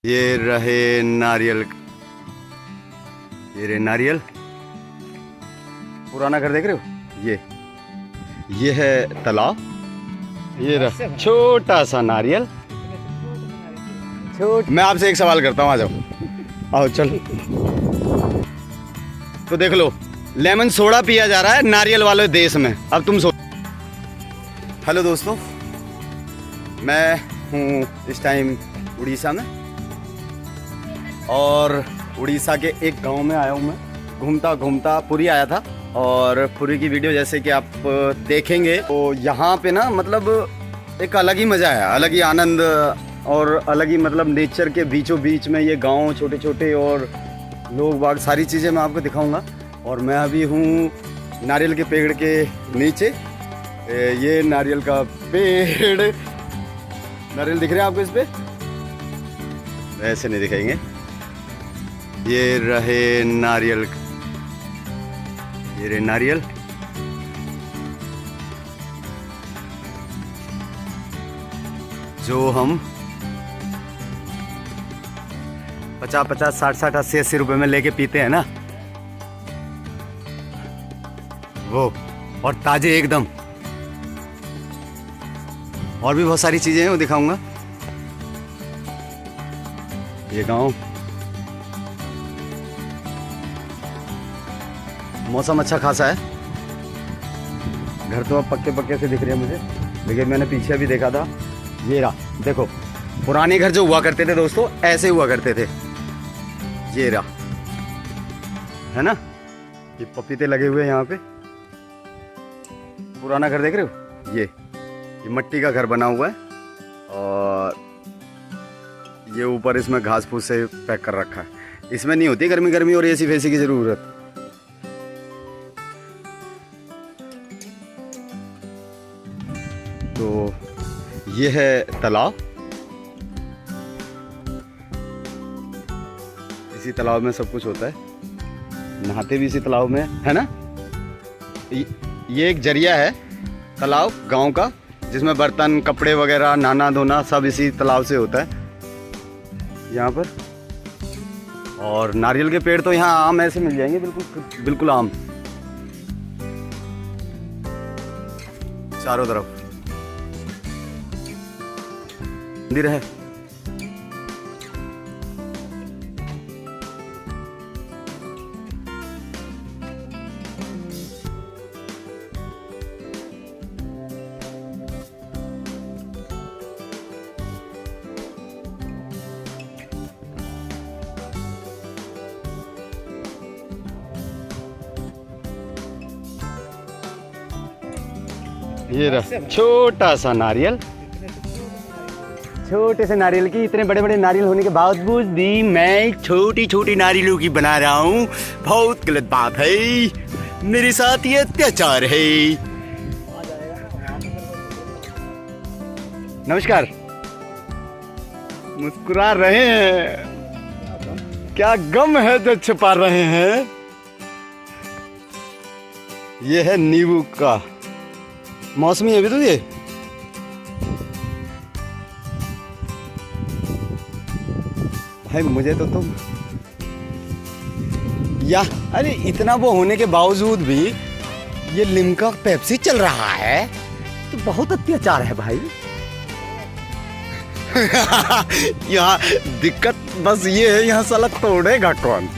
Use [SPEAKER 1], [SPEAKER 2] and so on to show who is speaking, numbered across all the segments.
[SPEAKER 1] ये रहे नारियल, ये रहे नारियल। पुराना घर देख रहे हो? ये है तालाब, ये रहा छोटा सा नारियल। मैं आपसे एक सवाल करता हूँ, आ जाओ, आओ चल। तो देख लो, लेमन सोडा पिया जा रहा है नारियल वाले देश में। अब तुम सो। हेलो दोस्तों, मैं हूँ इस टाइम उड़ीसा में और उड़ीसा के एक गांव में आया हूँ। मैं घूमता घूमता पुरी आया था और पुरी की वीडियो जैसे कि आप देखेंगे तो यहाँ पे ना मतलब एक अलग ही मज़ा है, अलग ही आनंद और अलग ही मतलब नेचर के बीचों बीच में ये गांव छोटे छोटे और लोग बाग सारी चीज़ें मैं आपको दिखाऊंगा। और मैं अभी हूँ नारियल के पेड़ के नीचे। ये नारियल का पेड़, नारियल दिख रहे हैं आपको? इस पे ऐसे नहीं दिखाएंगे। ये रहे नारियल, ये रहे नारियल। जो हम 50-50, 60-60, 80-80 रुपए में लेके पीते हैं ना, वो, और ताजे एकदम। और भी बहुत सारी चीजें हैं, वो दिखाऊंगा। ये गांव, मौसम अच्छा खासा है। घर तो अब पक्के पक्के से दिख रहे हैं मुझे, लेकिन मैंने पीछे भी देखा था। ये रहा, देखो पुराने घर जो हुआ करते थे दोस्तों, ऐसे हुआ करते थे। ये रहा, है ना, ये पपीते लगे हुए हैं यहाँ पे। पुराना घर देख रहे हो? ये मिट्टी का घर बना हुआ है और ये ऊपर इसमें घास फूस से पैक कर रखा है। इसमें नहीं होती गर्मी गर्मी और एसी फेसी की जरूरत। तो ये है तालाब। इसी तालाब में सब कुछ होता है, नहाते भी इसी तालाब में, है ना। ये एक जरिया है तालाब गांव का, जिसमें बर्तन कपड़े वगैरह नहाना धोना सब इसी तालाब से होता है यहाँ पर। और नारियल के पेड़ तो यहाँ आम ऐसे मिल जाएंगे, बिल्कुल बिल्कुल आम चारों तरफ। मंदिर है। ये रहा छोटा सा नारियल। छोटे से नारियल की, इतने बड़े बड़े नारियल होने के बावजूद भी मैं छोटी छोटी नारियलों की बना रहा हूँ। बहुत गलत बात है, मेरे साथ ये अत्याचार है। नमस्कार। मुस्कुरा रहे हैं, क्या गम है जो छुपा रहे हैं? ये है नींबू का मौसमी है भी तो ये। भाई मुझे तो तुम या अरे इतना वो होने के बावजूद भी ये लिम्का पेप्सी चल रहा है, तो बहुत अत्याचार है भाई। यहाँ दिक्कत बस ये है, यहाँ साला तोड़ेगा कौन?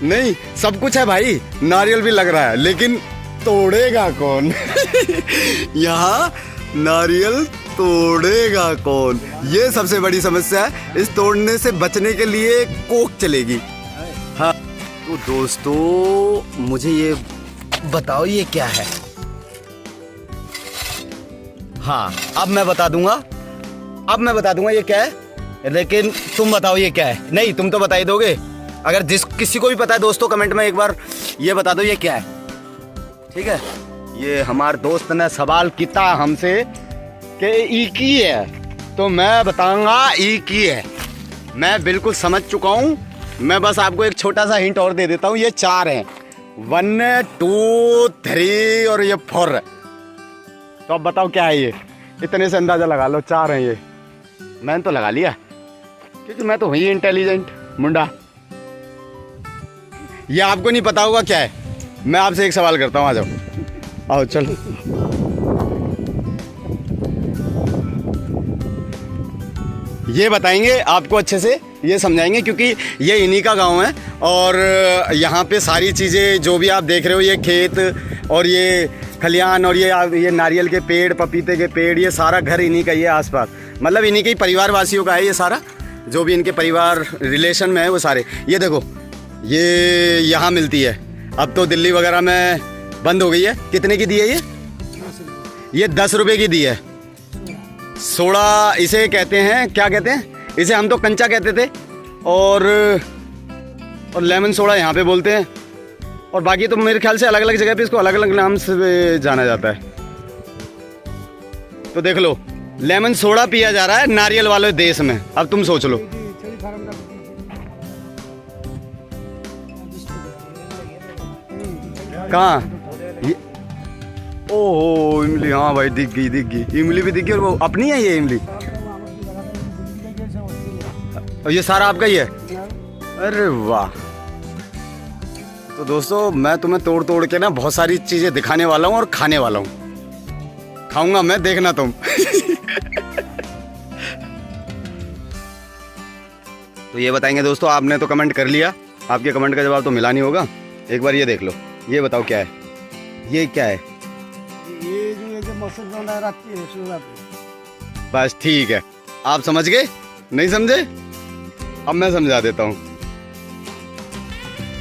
[SPEAKER 1] नहीं, सब कुछ है भाई, नारियल भी लग रहा है, लेकिन तोड़ेगा कौन? यहाँ नारियल तोड़ेगा कौन, ये सबसे बड़ी समस्या है। इस तोड़ने से बचने के लिए कोक चलेगी। हाँ तो दोस्तों मुझे ये बताओ ये क्या है? हाँ अब मैं बता दूंगा ये क्या है, लेकिन तुम बताओ ये क्या है। नहीं तुम तो बता ही दोगे। अगर किसी को भी पता है दोस्तों, कमेंट में एक बार ये बता दो ये क्या है, ठीक है। ये हमारे दोस्त ने सवाल किया हमसे कि ई की है, तो मैं बताऊंगा ई की है। मैं बिल्कुल समझ चुका हूँ। मैं बस आपको एक छोटा सा हिंट और दे देता हूँ। ये 4 हैं, 1 2 3 और ये 4। तो अब बताओ क्या है ये? इतने से अंदाजा लगा लो, 4 हैं ये। मैंने तो लगा लिया। क्योंकि मैं तो हुई इंटेलिजेंट मुंडा। ये आपको नहीं पता होगा क्या है। मैं आपसे एक सवाल करता हूँ, आ जाओ, आओ चलो। ये बताएंगे आपको अच्छे से, ये समझाएंगे, क्योंकि ये इन्हीं का गांव है और यहाँ पे सारी चीज़ें जो भी आप देख रहे हो, ये खेत और ये खलियान और ये नारियल के पेड़, पपीते के पेड़, ये सारा घर इन्हीं का ही है आसपास। मतलब इन्हीं के ही परिवार वासियों का है ये सारा, जो भी इनके परिवार रिलेशन में है वो सारे। ये देखो, ये यहाँ मिलती है, अब तो दिल्ली वगैरह में बंद हो गई है। कितने की दी है ये 10 रुपये की दी है। सोडा इसे कहते हैं, क्या कहते हैं इसे, हम तो कंचा कहते थे, और लेमन सोडा यहाँ पे बोलते हैं, और बाकी तो मेरे ख्याल से अलग अलग जगह पे इसको अलग अलग नाम से जाना जाता है। तो देख लो, लेमन सोडा पिया जा रहा है नारियल वाले देश में। अब तुम सोच लो। कहाँ? ओहो इमली, हाँ भाई दिख गई इमली भी दिख गई। और वो अपनी है ये इमली, और ये सारा आपका ही है। अरे वाह। तो दोस्तों मैं तुम्हें तोड़ तोड़ के ना बहुत सारी चीजें दिखाने वाला हूँ और खाने वाला हूँ। खाऊंगा मैं, देखना तुम। तो ये बताएंगे दोस्तों, आपने तो कमेंट कर लिया, आपके कमेंट का जवाब तो मिला नहीं होगा। एक बार ये देख लो, ये बताओ क्या है, ये क्या है?
[SPEAKER 2] ये जो मौसम रहती है,
[SPEAKER 1] बस ठीक है, आप समझ गए? नहीं समझे? अब मैं समझा देता हूँ।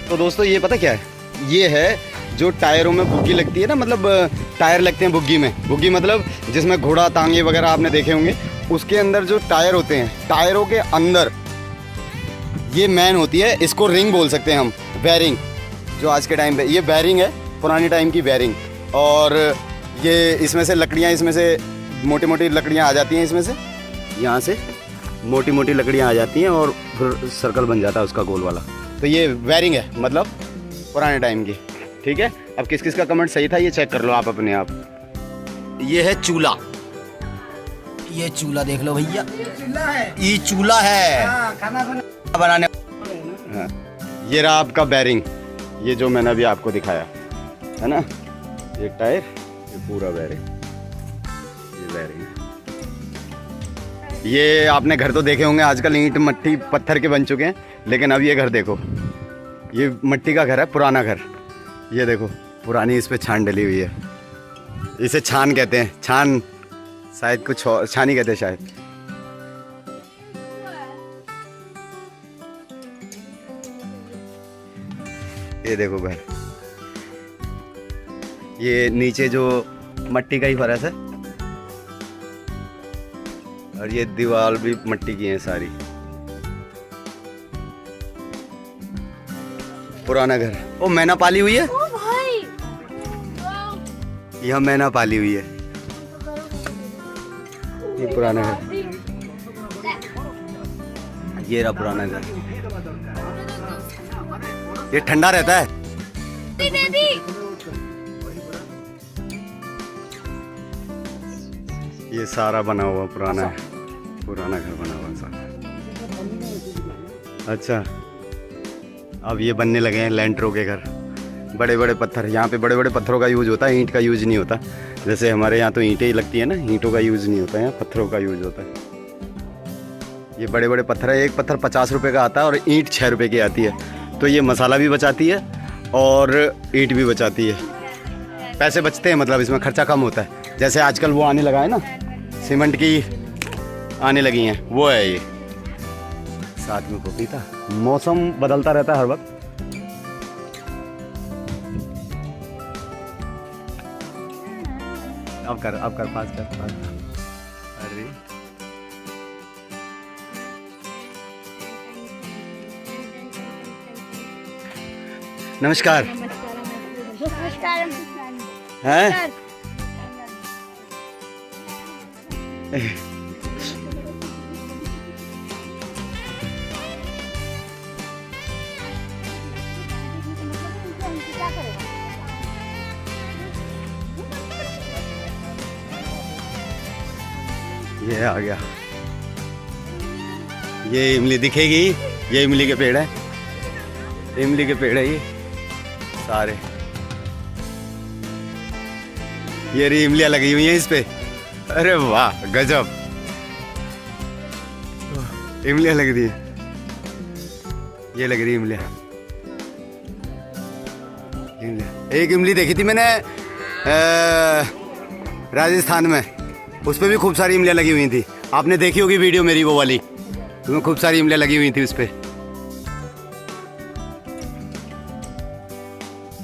[SPEAKER 1] तो दोस्तों ये पता क्या है, ये है जो टायरों में बुग्गी लगती है ना, मतलब टायर लगते हैं बुग्गी में। बुग्गी मतलब जिसमें घोड़ा तांगे वगैरह आपने देखे होंगे, उसके अंदर जो टायर होते हैं, टायरों के अंदर ये मैन होती है, इसको रिंग बोल सकते हैं हम, बैरिंग। जो आज के टाइम पे ये बैरिंग है, पुरानी टाइम की बैरिंग। और ये इसमें से लकड़ियाँ, इसमें से मोटी मोटी लकड़ियाँ आ जाती हैं, इसमें से यहाँ से मोटी मोटी लकड़ियाँ आ जाती हैं और फिर सर्कल बन जाता है उसका गोल वाला। तो ये वायरिंग है, मतलब पुराने टाइम की। ठीक है, अब किस किस का कमेंट सही था ये चेक कर लो आप अपने आप। ये है चूल्हा, ये चूल्हा देख लो भैया, ये चूल्हा है खाना बनाने। हाँ, ये रहा आपका बैरिंग, ये जो मैंने अभी आपको दिखाया है ना, ये टायर, ये पूरा बैरिंग, ये बैरिंग। ये आपने घर तो देखे होंगे, आजकल ईंट मट्टी पत्थर के बन चुके हैं, लेकिन अब ये घर देखो, ये मट्टी का घर है, पुराना घर। ये देखो पुरानी इस पे छान डली हुई है, इसे छान कहते हैं, छान शायद कुछ छान ही कहते हैं शायद। ये देखो घर, ये नीचे जो मट्टी का ही फर्श है, और ये दीवार भी मट्टी की है सारी। पुराना घर। ओ मैना पाली हुई है,
[SPEAKER 3] ओ भाई,
[SPEAKER 1] यह मैना पाली हुई है। ये पुराना घर, ये रहा पुराना घर। ये ठंडा रहता है। ये सारा बना हुआ पुराना घर बना हुआ सारा। अच्छा, अब ये बनने लगे हैं लैंटरों के घर, बड़े बड़े पत्थर। यहाँ पे बड़े बड़े पत्थरों का यूज़ होता है, ईंट का यूज़ नहीं होता। जैसे हमारे यहाँ तो ईंटें ही लगती है ना, ईंटों का यूज़ नहीं होता है, यहाँ पत्थरों का यूज़ होता है। ये बड़े बड़े पत्थर है, एक पत्थर 50 रुपये का आता है और ईंट 6 रुपये की आती है। तो ये मसाला भी बचाती है और ईंट भी बचाती है, पैसे बचते हैं, मतलब इसमें खर्चा कम होता है। जैसे आजकल वो आने लगा है ना, सीमेंट की आने लगी हैं, वो है ये। साथ में पपीता, मौसम बदलता रहता है हर वक्त। अब कर पास कर। अरे नमस्कार। हैं? ये आ गया, ये इमली दिखेगी, ये इमली के पेड़ है, इमली के पेड़ है ये सारे। ये रही इमलियाँ लगी हुई हैं इस पे। अरे वाह गजब, इमलियाँ लग रही है, ये लग रही है इमलियाँ। एक इमली देखी थी मैंने राजस्थान में, उस पर भी खूब सारी इमलियाँ लगी हुई थी। आपने देखी होगी वीडियो मेरी वो वाली, उसमें खूब सारी इमलियाँ लगी हुई थी उस पर।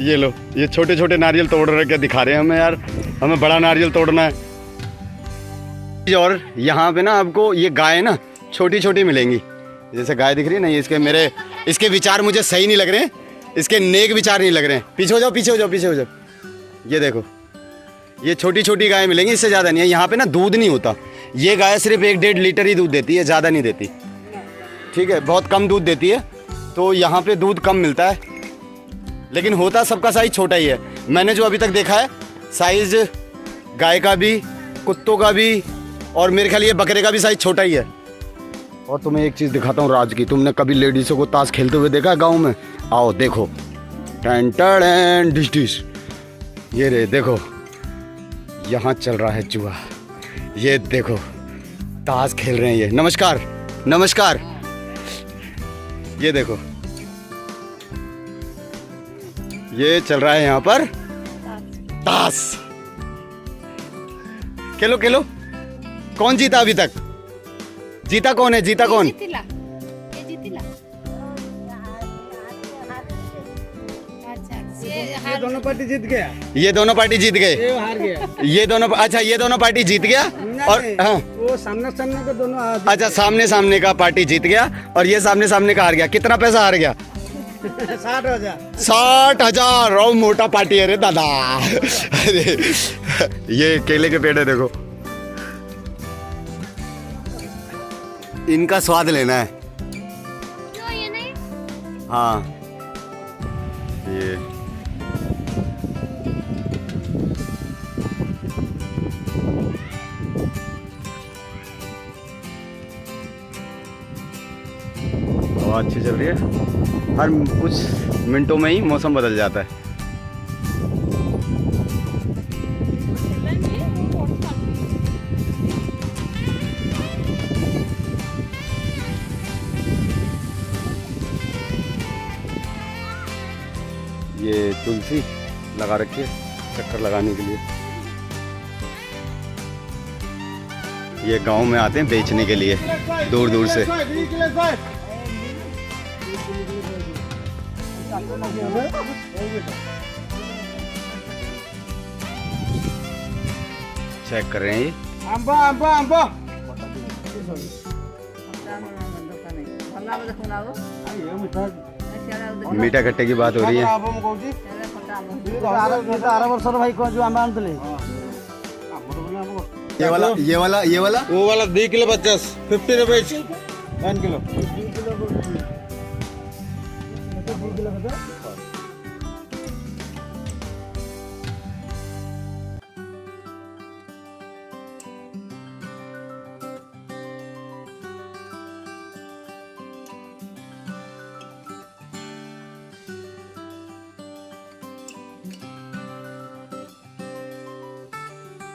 [SPEAKER 1] ये लो, ये छोटे छोटे नारियल तोड़ रहे, क्या दिखा रहे हैं हमें यार, हमें बड़ा नारियल तोड़ना है। और यहाँ पे ना आपको ये गाय ना छोटी छोटी मिलेंगी, जैसे गाय दिख रही है ना, ये इसके विचार मुझे सही नहीं लग रहे हैं, इसके नेक विचार नहीं लग रहे हैं। पीछे हो जाओ, पीछे हो जाओ, पीछे हो जाओ। ये देखो, ये छोटी छोटी गाय मिलेंगी, इससे ज़्यादा नहीं है। यहाँ पे ना दूध नहीं होता, ये गाय सिर्फ 1-1.5 लीटर ही दूध देती है, ज़्यादा नहीं देती, ठीक है, बहुत कम दूध देती है, तो यहाँ पे दूध कम मिलता है। लेकिन होता सबका साइज छोटा ही है। मैंने जो अभी तक देखा है साइज गाय का भी, कुत्तों का भी, और मेरे ख्याल ये बकरे का भी साइज छोटा ही है। और तुम्हें एक चीज़ दिखाता हूँ राज की, तुमने कभी लेडीज़ों को ताश खेलते हुए देखा है गाँव में? आओ देखो, टन टन डिश डिश, ये रे देखो, यहाँ चल रहा है जुआ, ये देखो ताश खेल रहे हैं ये। नमस्कार नमस्कार, ये देखो ये चल रहा है यहाँ पर ताश। खेलो खेलो, कौन जीता अभी तक? जीता कौन है, जीता कौन?
[SPEAKER 3] जीतिला, ये जीतिला। अच्छा,
[SPEAKER 2] ये दोनों पार्टी जीत गया,
[SPEAKER 1] ये दोनों पार्टी जीत गए,
[SPEAKER 2] ये हार गया।
[SPEAKER 1] ये दोनों, अच्छा ये दोनों पार्टी जीत गया, और हाँ
[SPEAKER 2] वो सामने सामने के दोनों
[SPEAKER 1] अच्छा सामने सामने का पार्टी जीत गया और ये सामने सामने का हार गया। कितना पैसा हार गया?
[SPEAKER 2] 60,000।
[SPEAKER 1] 60,000। और मोटा पार्टी है रे दादा। अरे ये केले के पेड़ है देखो, इनका स्वाद लेना है।
[SPEAKER 3] क्यों ये नहीं?
[SPEAKER 1] हाँ ये हवा अच्छी चल रही है, हर कुछ मिनटों में ही मौसम बदल जाता है। ये तुलसी लगा रखी है चक्कर लगाने के लिए, ये गांव में आते हैं बेचने के लिए दूर दूर से। चेक कर रहे हैं ये
[SPEAKER 2] आंबा आंबा आंबा
[SPEAKER 1] मीठा खट्टे की बात हो रही है। ये वाला वो वाला
[SPEAKER 4] 2 किलो 50, 50 रुपीज 1 किलो।